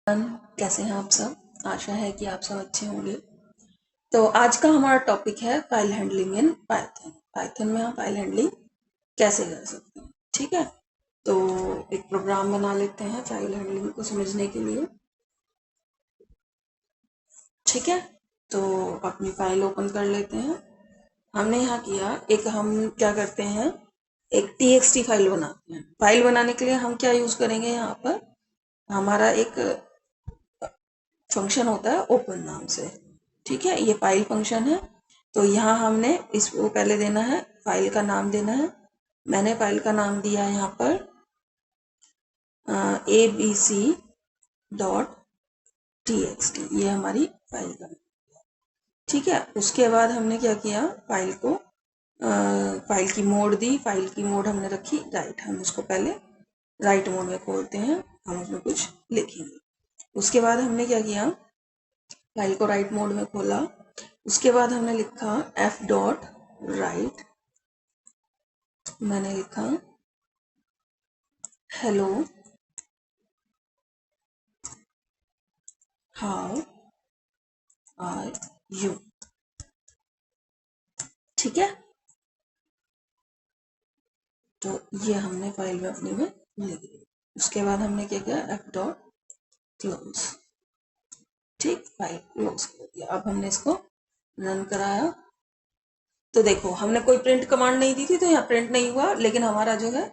कैसे हैं आप सब? आशा है कि आप सब अच्छे होंगे। तो आज का हमारा टॉपिक है file handling in Python. Python में हम फाइल हैंडलिंग कैसे कर सकते हैं, ठीक है। तो एक प्रोग्राम बना लेते हैं फाइल हैंडलिंग को समझने के लिए, ठीक है। तो अपनी फाइल ओपन कर लेते हैं। हमने यहाँ किया हम क्या करते हैं, एक txt फाइल बनाते हैं। फाइल बनाने के लिए हम क्या यूज करेंगे, यहाँ पर हमारा एक फंक्शन होता है ओपन नाम से, ठीक है। ये फाइल फंक्शन है। तो यहाँ हमने इसको पहले देना है, फाइल का नाम देना है। मैंने फाइल का नाम दिया है यहाँ पर abc.txt, ये हमारी फाइल का, ठीक है। उसके बाद हमने क्या किया, फाइल को फाइल की मोड दी। फाइल की मोड हमने रखी राइट। हम उसको पहले राइट मोड में खोलते हैं, हम उसमें कुछ लिखेंगे। उसके बाद हमने क्या किया, फाइल को राइट मोड में खोला। उसके बाद हमने लिखा f.write, मैंने लिखा हेलो हाउ आर यू, ठीक है। तो ये हमने फाइल में अपनी में लिख दिया। उसके बाद हमने क्या किया, f.close, ठीक, फाइल क्लोज कर दिया। अब हमने इसको रन कराया। तो देखो, हमने कोई प्रिंट कमांड नहीं दी थी, तो यहाँ प्रिंट नहीं हुआ, लेकिन हमारा जो है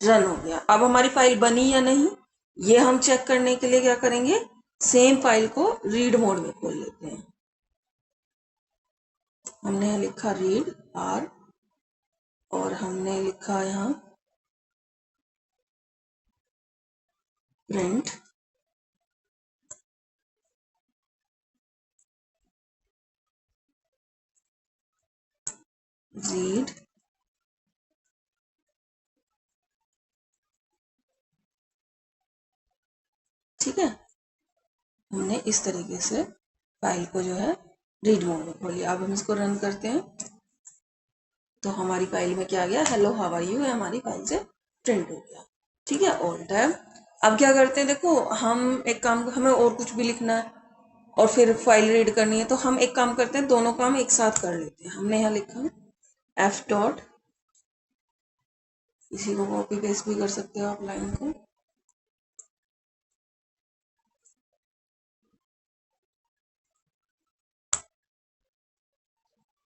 रन हो गया। अब हमारी फाइल बनी या नहीं, ये हम चेक करने के लिए क्या करेंगे, सेम फाइल को रीड मोड में खोल लेते हैं। हमने लिखा रीड आर, और हमने लिखा यहाँ प्रिंट रीड ठीक है। हमने इस तरीके से फाइल को जो है रीड मोड में खोल लिया। अब हम इसको रन करते हैं, तो हमारी फाइल में क्या आ गया, हेलो हाउ आर यू, हमारी फाइल से प्रिंट हो गया, ठीक है। All time. अब क्या करते हैं, देखो हम एक काम, हमें और कुछ भी लिखना है और फिर फाइल रीड करनी है, तो हम एक काम करते हैं, दोनों काम एक साथ कर लेते हैं। हमने यहाँ लिखा f डॉट, इसी को कॉपी पेस्ट भी कर सकते हो आप लाइन को,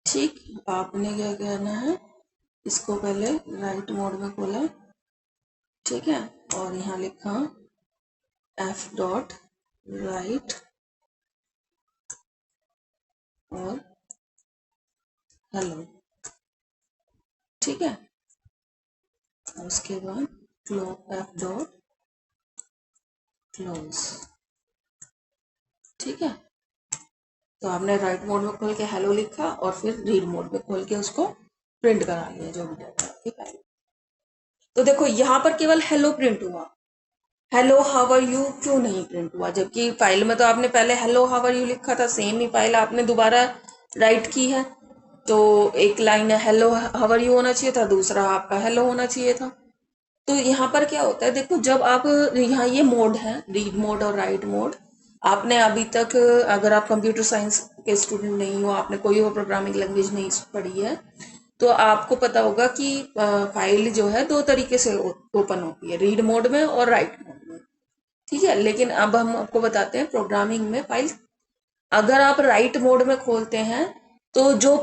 ठीक। आपने क्या करना है, इसको पहले राइट मोड में खोला, ठीक है, और यहाँ लिखा f डॉट राइट और हेलो, ठीक है। और उसके बाद f डॉट क्लोज, ठीक है। तो आपने राइट मोड में खोल के हेलो लिखा और फिर रीड मोड में खोल के उसको प्रिंट करा लिया जो भी डाटा आपकी फाइल। तो देखो यहाँ पर केवल हेलो प्रिंट हुआ, हेलो हाउ आर यू क्यों नहीं प्रिंट हुआ, जबकि फाइल में तो आपने पहले हेलो हाउ आर यू लिखा था, सेम ही फाइल आपने दोबारा राइट की है। तो एक line hello how are you होना चाहिए था, दूसरा आपका हेलो होना चाहिए था। तो यहाँ पर क्या होता है, देखो जब आप यहाँ ये मोड है रीड मोड और राइट मोड, आपने अभी तक, अगर आप कंप्यूटर साइंस के स्टूडेंट नहीं हो, आपने कोई और प्रोग्रामिंग लैंग्वेज नहीं पढ़ी है, तो आपको पता होगा कि फाइल जो है दो तरीके से ओपन होती है, रीड मोड में और राइट मोड में, ठीक है। लेकिन अब हम आपको बताते हैं प्रोग्रामिंग में फाइल अगर आप राइट मोड में खोलते हैं, तो जो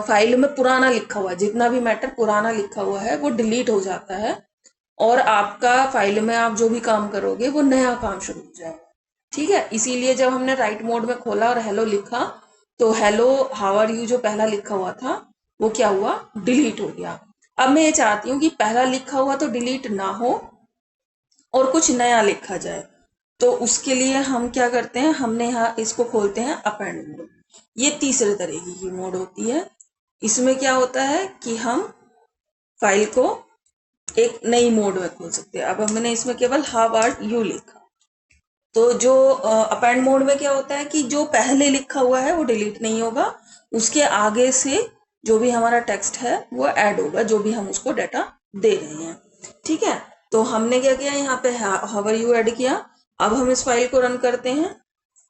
फाइल में पुराना लिखा हुआ है, जितना भी मैटर पुराना लिखा हुआ है वो डिलीट हो जाता है, और आपका फाइल में आप जो भी काम करोगे वो नया काम शुरू हो जाएगा, ठीक है। इसीलिए जब हमने राइट मोड में खोला और हेलो लिखा, तो हेलो हाउ आर यू जो पहला लिखा हुआ था वो क्या हुआ, डिलीट हो गया। अब मैं ये चाहती हूँ कि पहला लिखा हुआ तो डिलीट ना हो और कुछ नया लिखा जाए। तो उसके लिए हम क्या करते हैं, हमने यहाँ इसको खोलते हैं अपेंड मोड। ये तीसरे तरीके की मोड होती है। इसमें क्या होता है कि हम फाइल को एक नई मोड में खोल सकते हैं। अब हमने इसमें केवल हाउ आर यू लिखा, तो जो अपेंड मोड में क्या होता है कि जो पहले लिखा हुआ है वो डिलीट नहीं होगा, उसके आगे से जो भी हमारा टेक्स्ट है वो ऐड होगा, जो भी हम उसको डाटा दे रहे हैं, ठीक है। तो हमने क्या किया, यहाँ पे हाउ आर यू ऐड किया। अब हम इस फाइल को रन करते हैं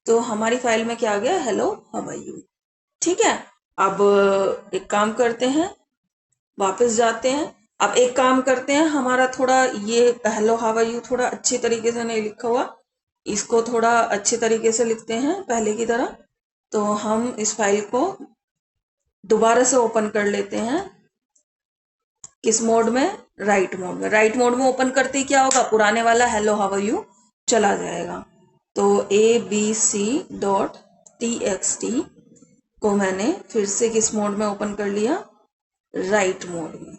तो हमारी फाइल में क्या आ गया, हेलो हाउ आर यू। ठीक है, अब एक काम करते हैं, वापस जाते हैं। अब एक काम करते हैं, हमारा थोड़ा ये हेलो हाउ आर यू थोड़ा अच्छे तरीके से नहीं लिखा हुआ, इसको थोड़ा अच्छे तरीके से लिखते हैं पहले की तरह। तो हम इस फाइल को दोबारा से ओपन कर लेते हैं। किस मोड में, राइट मोड में। राइट मोड में ओपन करते ही क्या होगा, पुराने वाला हेलो हाउ आर यू चला जाएगा। तो abc.txt को मैंने फिर से किस मोड में ओपन कर लिया, राइट मोड में।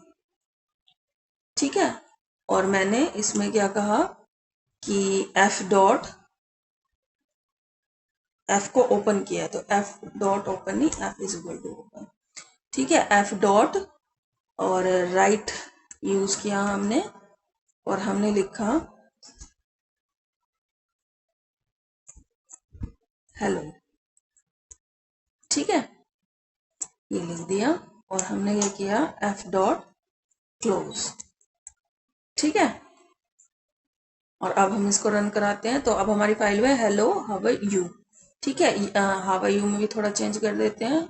ठीक है, और मैंने इसमें क्या कहा कि f को ओपन किया, तो f ओपन नहीं, f is equal to open. ठीक है, f डॉट और राइट यूज किया हमने, और हमने लिखा हेलो। ठीक है, ये लिख दिया, और हमने ये किया f डॉट क्लोज। ठीक है, और अब हम इसको रन कराते हैं, तो अब हमारी फाइल में हेलो हाउ आर यू। ठीक है, हाउ आर यू में भी थोड़ा चेंज कर देते हैं।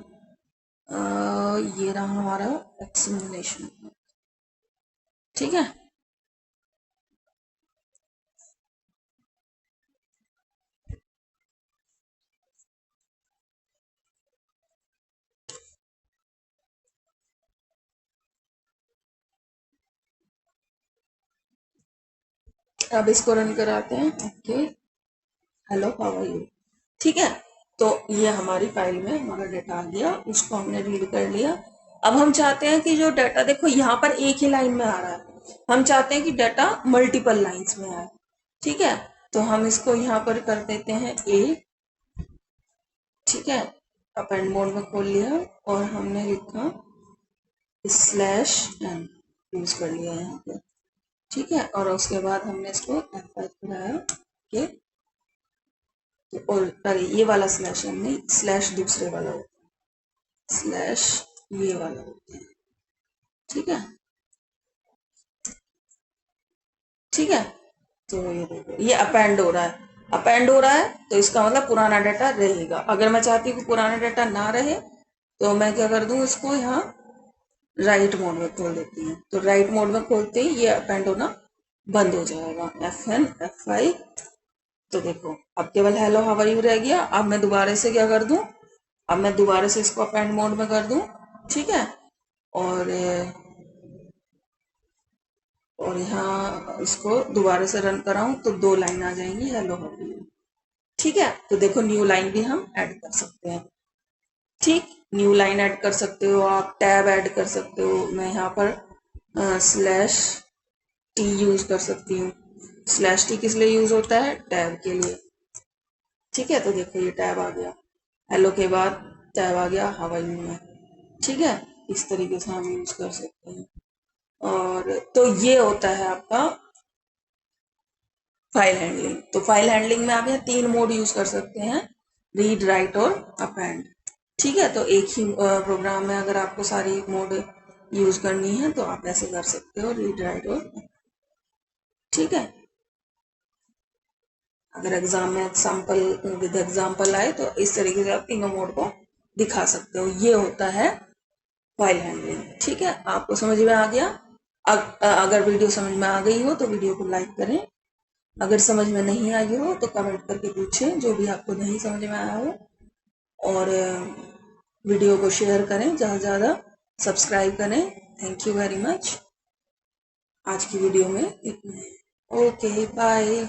ये रहा हमारा एक्सप्लेनेशन। ठीक है, अब इसको रन कराते हैं। Okay, hello how are you. ठीक है, तो ये हमारी फाइल में हमारा डाटा आ गया, उसको हमने रीड कर लिया। अब हम चाहते हैं कि जो डाटा, देखो यहाँ पर एक ही लाइन में आ रहा है, हम चाहते हैं कि डाटा मल्टीपल लाइंस में आए। ठीक है, तो हम इसको यहाँ पर कर देते हैं ए। ठीक है, अपेंड मोड में खोल लिया, और हमने लिखा /n यूज कर लिया यहाँ पे। ठीक है, और उसके बाद हमने इसको F5 बनाया कि, और अरे ये वाला /n नहीं, स्लैश दूसरे वाला होता है, स्लैश ये वाला होता है। ठीक है, ठीक है, तो ये देखो ये अपेंड हो रहा है, अपेंड हो रहा है, तो इसका मतलब पुराना डाटा रहेगा। अगर मैं चाहती हूँ कि पुराना डाटा ना रहे, तो मैं क्या कर दूं, इसको यहाँ राइट मोड में खोल देती हूँ। तो राइट मोड में खोलते ही ये अपेंड होना बंद हो जाएगा, FN F5। तो देखो अब केवल हेलो हाउ आर यू रह गया। अब मैं दोबारा से क्या कर दूं, अब मैं दोबारा से इसको अपेंड मोड में कर दूं। ठीक है, और यहाँ इसको दोबारा से रन कराऊं, तो 2 लाइन आ जाएंगी हेलो हाउ आर यू। ठीक है, तो देखो न्यू लाइन भी हम ऐड कर सकते हैं। ठीक, न्यू लाइन ऐड कर सकते हो आप, टैब ऐड कर सकते हो। मैं यहाँ पर /t यूज कर सकती हूँ। /t किस लिए यूज होता है, टैब के लिए। ठीक है, तो देखो ये टैब आ गया, हेलो के बाद टैब आ गया हाउ आर यू में। ठीक है, इस तरीके से हम यूज कर सकते हैं। और तो ये होता है आपका फाइल हैंडलिंग। तो फाइल हैंडलिंग में आप यहाँ 3 मोड यूज कर सकते हैं, रीड, राइट और अपेंड। ठीक है, तो एक ही प्रोग्राम में अगर आपको सारी मोड यूज करनी है, तो आप ऐसे कर सकते हो, रीड, राइट और। ठीक है, अगर एग्जाम में एग्जाम्पल विद एग्जाम्पल आए, तो इस तरीके से आप तीनों मोड को दिखा सकते हो। ये होता है फाइल हैंडलिंग। ठीक है, आपको समझ में आ गया। अगर वीडियो समझ में आ गई हो तो वीडियो को लाइक करें, अगर समझ में नहीं आई हो तो कमेंट करके पूछें, जो भी आपको नहीं समझ में आया हो। और वीडियो को शेयर करें ज़्यादा से ज़्यादा, सब्सक्राइब करें। Thank you very much. आज की वीडियो में इतना ही। Okay, bye.